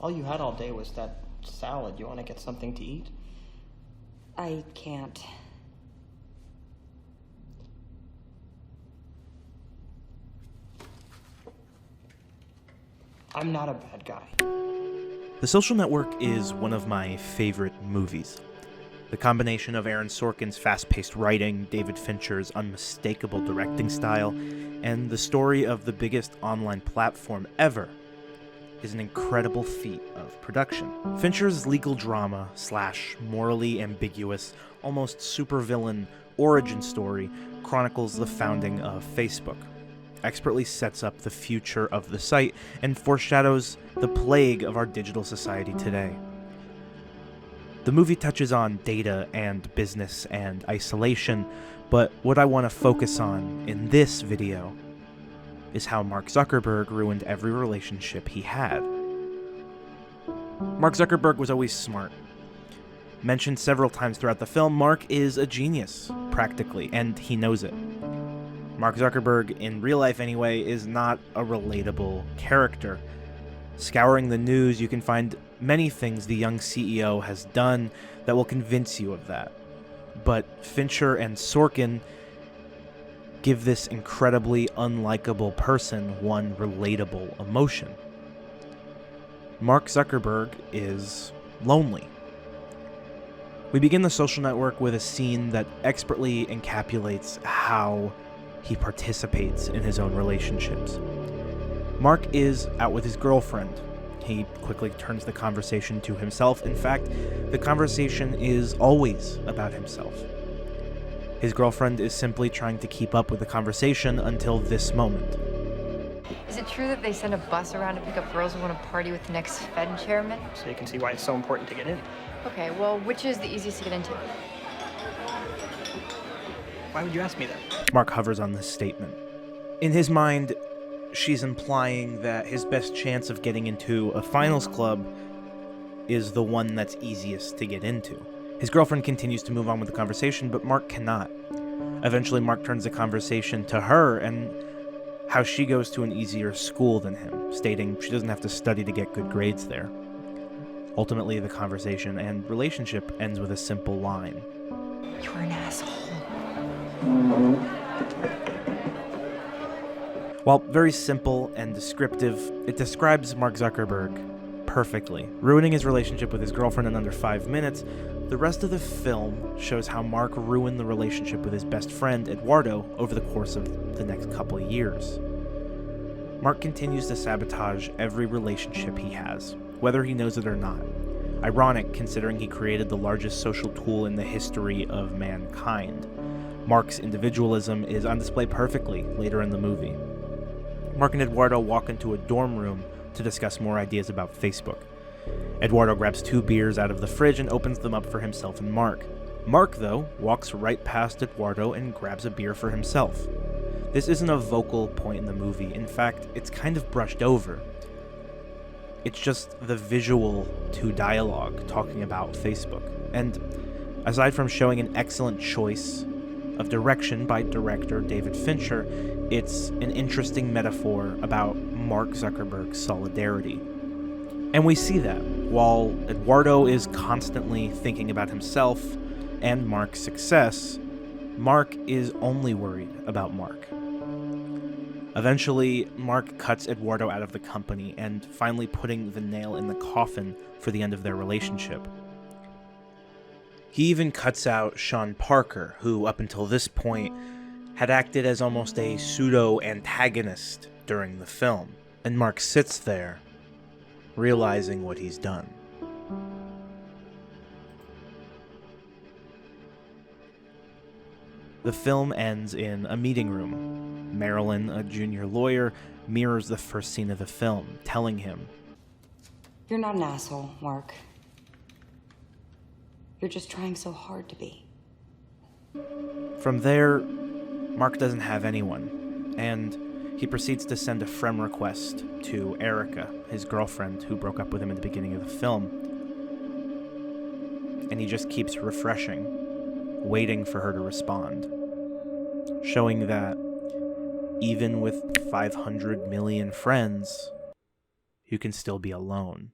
All you had all day was that salad. You want to get something to eat? I can't. I'm not a bad guy. The Social Network is one of my favorite movies. The combination of Aaron Sorkin's fast-paced writing, David Fincher's unmistakable directing style, and the story of the biggest online platform ever is an incredible feat of production. Fincher's legal drama / morally ambiguous, almost supervillain origin story chronicles the founding of Facebook, expertly sets up the future of the site, and foreshadows the plague of our digital society today. The movie touches on data and business and isolation, but what I want to focus on in this video is how Mark Zuckerberg ruined every relationship he had. Mark Zuckerberg was always smart. Mentioned several times throughout the film, Mark is a genius, practically, and he knows it. Mark Zuckerberg, in real life anyway, is not a relatable character. Scouring the news, you can find many things the young CEO has done that will convince you of that. But Fincher and Sorkin give this incredibly unlikable person one relatable emotion. Mark Zuckerberg is lonely. We begin The Social Network with a scene that expertly encapsulates how he participates in his own relationships. Mark is out with his girlfriend. He quickly turns the conversation to himself. In fact, the conversation is always about himself. His girlfriend is simply trying to keep up with the conversation until this moment. Is it true that they send a bus around to pick up girls who want to party with the next Fed chairman? So you can see why it's so important to get in. Okay, well, which is the easiest to get into? Why would you ask me that? Mark hovers on this statement. In his mind, she's implying that his best chance of getting into a finals club is the one that's easiest to get into. His girlfriend continues to move on with the conversation, but Mark cannot. Eventually, Mark turns the conversation to her and how she goes to an easier school than him, stating she doesn't have to study to get good grades there. Ultimately, the conversation and relationship ends with a simple line. You're an asshole. While very simple and descriptive, it describes Mark Zuckerberg perfectly. Ruining his relationship with his girlfriend in under 5 minutes, the rest of the film shows how Mark ruined the relationship with his best friend, Eduardo, over the course of the next couple of years. Mark continues to sabotage every relationship he has, whether he knows it or not. Ironic, considering he created the largest social tool in the history of mankind. Mark's individualism is on display perfectly later in the movie. Mark and Eduardo walk into a dorm room to discuss more ideas about Facebook. Eduardo grabs 2 beers out of the fridge and opens them up for himself and Mark. Mark, though, walks right past Eduardo and grabs a beer for himself. This isn't a vocal point in the movie. In fact, it's kind of brushed over. It's just the visual to dialogue talking about Facebook. And aside from showing an excellent choice of direction by director David Fincher, it's an interesting metaphor about Mark Zuckerberg's solidarity. And we see that. While Eduardo is constantly thinking about himself and Mark's success, Mark is only worried about Mark. Eventually, Mark cuts Eduardo out of the company and finally putting the nail in the coffin for the end of their relationship. He even cuts out Sean Parker, who up until this point had acted as almost a pseudo-antagonist during the film. And Mark sits there, realizing what he's done. The film ends in a meeting room. Marilyn, a junior lawyer, mirrors the first scene of the film, telling him, You're not an asshole, Mark. You're just trying so hard to be. From there, Mark doesn't have anyone, and he proceeds to send a friend request to Erica, his girlfriend, who broke up with him at the beginning of the film. And he just keeps refreshing, waiting for her to respond, showing that even with 500 million friends, you can still be alone.